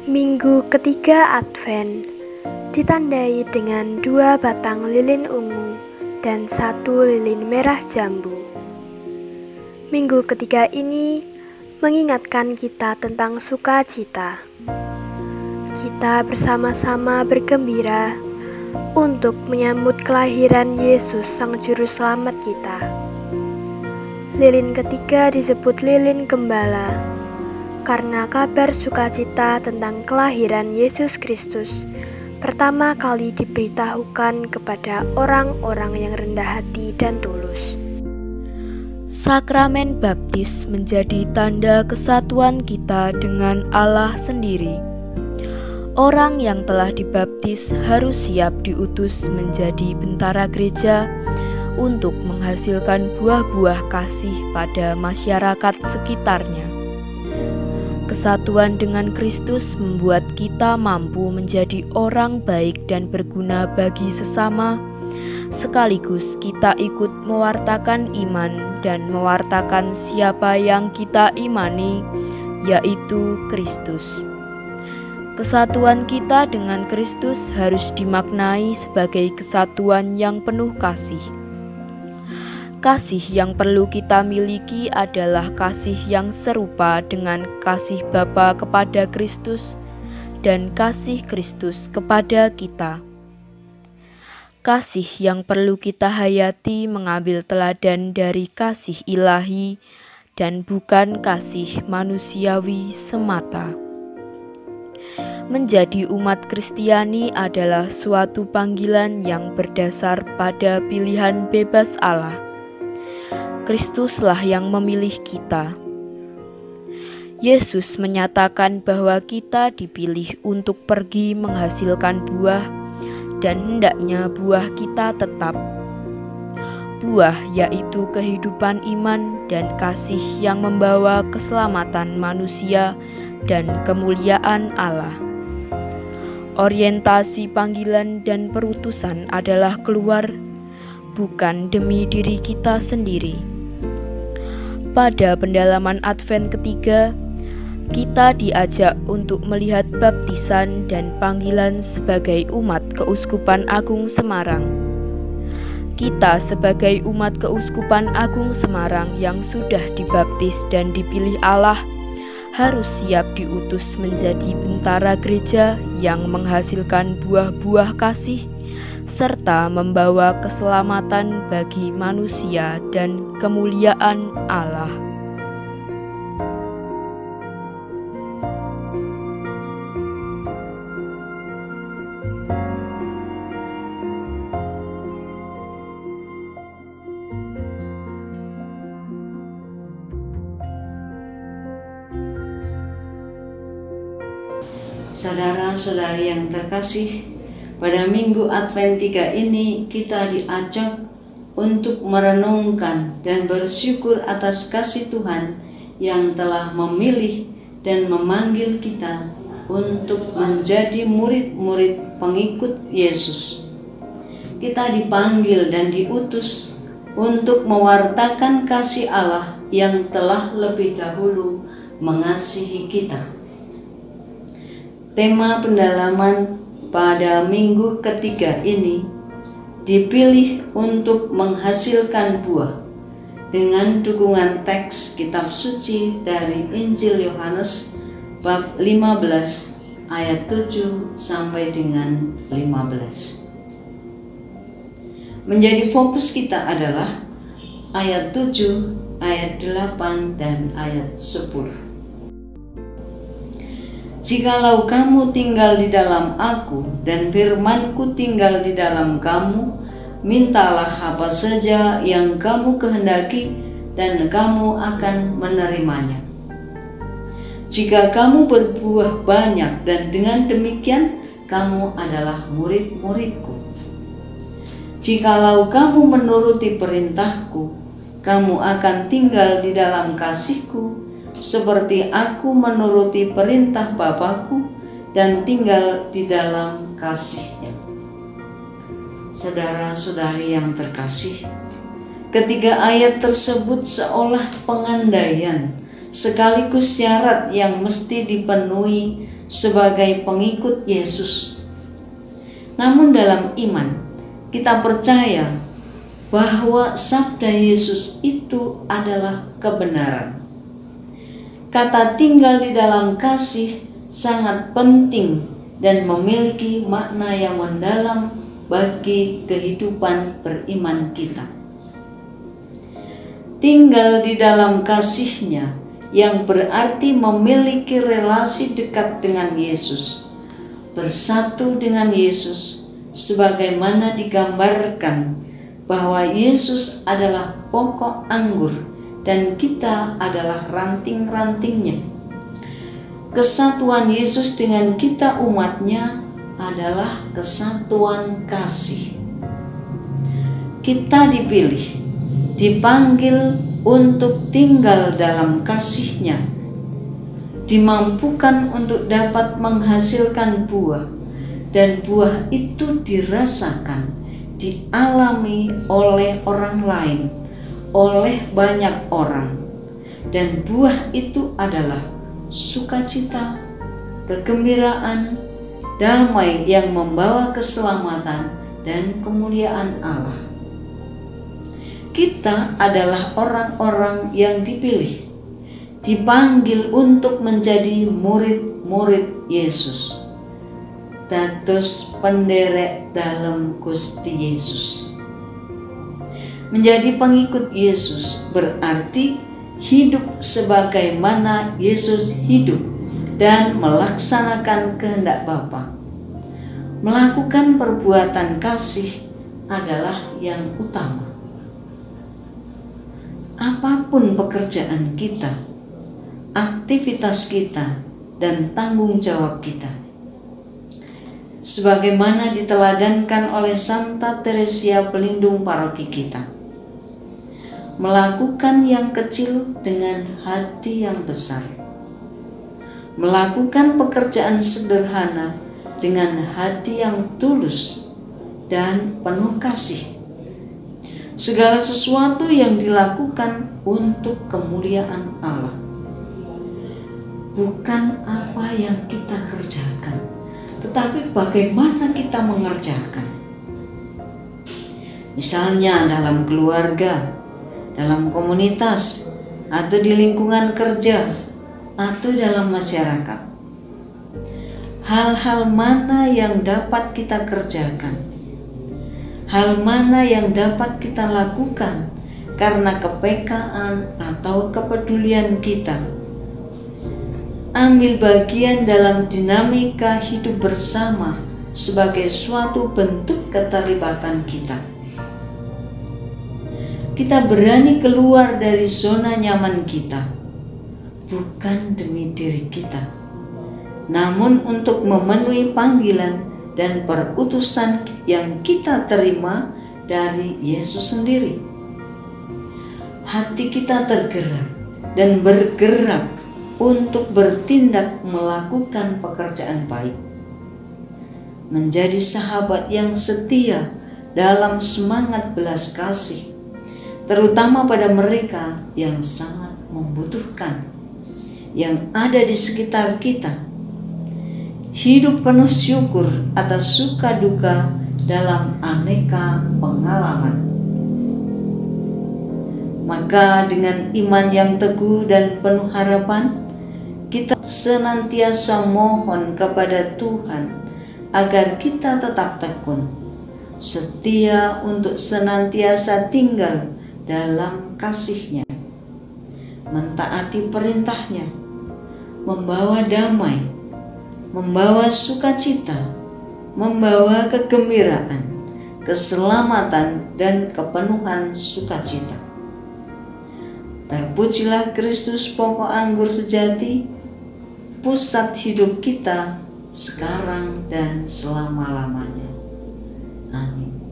Minggu ketiga Advent ditandai dengan 2 batang lilin ungu dan 1 lilin merah jambu. Minggu ketiga ini mengingatkan kita tentang sukacita. Kita bersama-sama bergembira untuk menyambut kelahiran Yesus Sang Juru Selamat kita. Lilin ketiga disebut lilin gembala karena kabar sukacita tentang kelahiran Yesus Kristus pertama kali diberitahukan kepada orang-orang yang rendah hati dan tulus. Sakramen baptis menjadi tanda kesatuan kita dengan Allah sendiri. Orang yang telah dibaptis harus siap diutus menjadi bentara gereja untuk menghasilkan buah-buah kasih pada masyarakat sekitarnya. Kesatuan dengan Kristus membuat kita mampu menjadi orang baik dan berguna bagi sesama, sekaligus kita ikut mewartakan iman dan mewartakan siapa yang kita imani, yaitu Kristus. Kesatuan kita dengan Kristus harus dimaknai sebagai kesatuan yang penuh kasih. Kasih yang perlu kita miliki adalah kasih yang serupa dengan kasih Bapa kepada Kristus dan kasih Kristus kepada kita. Kasih yang perlu kita hayati mengambil teladan dari kasih ilahi dan bukan kasih manusiawi semata. Menjadi umat Kristiani adalah suatu panggilan yang berdasar pada pilihan bebas Allah. Kristuslah yang memilih kita. Yesus menyatakan bahwa kita dipilih untuk pergi menghasilkan buah dan hendaknya buah kita tetap. Buah yaitu kehidupan iman dan kasih yang membawa keselamatan manusia dan kemuliaan Allah. Orientasi panggilan dan perutusan adalah keluar, bukan demi diri kita sendiri. Pada pendalaman Advent ketiga, kita diajak untuk melihat baptisan dan panggilan sebagai umat Keuskupan Agung Semarang. Kita sebagai umat Keuskupan Agung Semarang yang sudah dibaptis dan dipilih Allah, harus siap diutus menjadi bentara gereja yang menghasilkan buah-buah kasih, serta membawa keselamatan bagi manusia dan kemuliaan Allah. Saudara-saudari yang terkasih, pada Minggu Advent 3 ini kita diajak untuk merenungkan dan bersyukur atas kasih Tuhan yang telah memilih dan memanggil kita untuk menjadi murid-murid pengikut Yesus. Kita dipanggil dan diutus untuk mewartakan kasih Allah yang telah lebih dahulu mengasihi kita. Tema pendalaman pada minggu ketiga ini dipilih untuk menghasilkan buah dengan dukungan teks kitab suci dari Injil Yohanes bab 15 ayat 7 sampai dengan 15. Menjadi fokus kita adalah ayat 7, ayat 8 dan ayat 10. Jikalau kamu tinggal di dalam aku dan firman-Ku tinggal di dalam kamu, mintalah apa saja yang kamu kehendaki dan kamu akan menerimanya. Jika kamu berbuah banyak dan dengan demikian kamu adalah murid-murid-Ku. Jikalau kamu menuruti perintah-Ku, kamu akan tinggal di dalam kasih-Ku, seperti aku menuruti perintah Bapa-Ku dan tinggal di dalam kasih-Nya. Saudara-saudari yang terkasih, ketiga ayat tersebut seolah pengandaian sekaligus syarat yang mesti dipenuhi sebagai pengikut Yesus. Namun dalam iman, kita percaya bahwa sabda Yesus itu adalah kebenaran. Kata tinggal di dalam kasih sangat penting dan memiliki makna yang mendalam bagi kehidupan beriman kita. Tinggal di dalam kasih-Nya yang berarti memiliki relasi dekat dengan Yesus, bersatu dengan Yesus, sebagaimana digambarkan bahwa Yesus adalah pokok anggur dan kita adalah ranting-rantingnya. Kesatuan Yesus dengan kita umatnya adalah kesatuan kasih. Kita dipilih, dipanggil untuk tinggal dalam kasih-Nya, dimampukan untuk dapat menghasilkan buah, dan buah itu dirasakan, dialami oleh orang lain, oleh banyak orang, dan buah itu adalah sukacita, kegembiraan, damai yang membawa keselamatan dan kemuliaan Allah. Kita adalah orang-orang yang dipilih, dipanggil untuk menjadi murid-murid Yesus, dados penderek dalam Gusti Yesus. Menjadi pengikut Yesus berarti hidup sebagaimana Yesus hidup dan melaksanakan kehendak Bapa. Melakukan perbuatan kasih adalah yang utama. Apapun pekerjaan kita, aktivitas kita, dan tanggung jawab kita, sebagaimana diteladankan oleh Santa Teresia pelindung paroki kita, melakukan yang kecil dengan hati yang besar, melakukan pekerjaan sederhana dengan hati yang tulus dan penuh kasih. Segala sesuatu yang dilakukan untuk kemuliaan Allah, bukan apa yang kita kerjakan, tetapi bagaimana kita mengerjakan. Misalnya dalam keluarga, dalam komunitas, atau di lingkungan kerja, atau dalam masyarakat. Hal-hal mana yang dapat kita kerjakan? Hal mana yang dapat kita lakukan karena kepekaan atau kepedulian kita? Ambil bagian dalam dinamika hidup bersama sebagai suatu bentuk keterlibatan kita. Kita berani keluar dari zona nyaman kita, bukan demi diri kita, namun untuk memenuhi panggilan dan perutusan yang kita terima dari Yesus sendiri. Hati kita tergerak dan bergerak untuk bertindak melakukan pekerjaan baik, menjadi sahabat yang setia dalam semangat belas kasih, terutama pada mereka yang sangat membutuhkan, yang ada di sekitar kita. Hidup penuh syukur atas suka duka dalam aneka pengalaman. Maka dengan iman yang teguh dan penuh harapan, kita senantiasa mohon kepada Tuhan agar kita tetap tekun, setia untuk senantiasa tinggal dalam kasih-Nya, mentaati perintah-Nya, membawa damai, membawa sukacita, membawa kegembiraan, keselamatan, dan kepenuhan sukacita. Terpujilah Kristus pokok anggur sejati, pusat hidup kita sekarang dan selama-lamanya. Amin.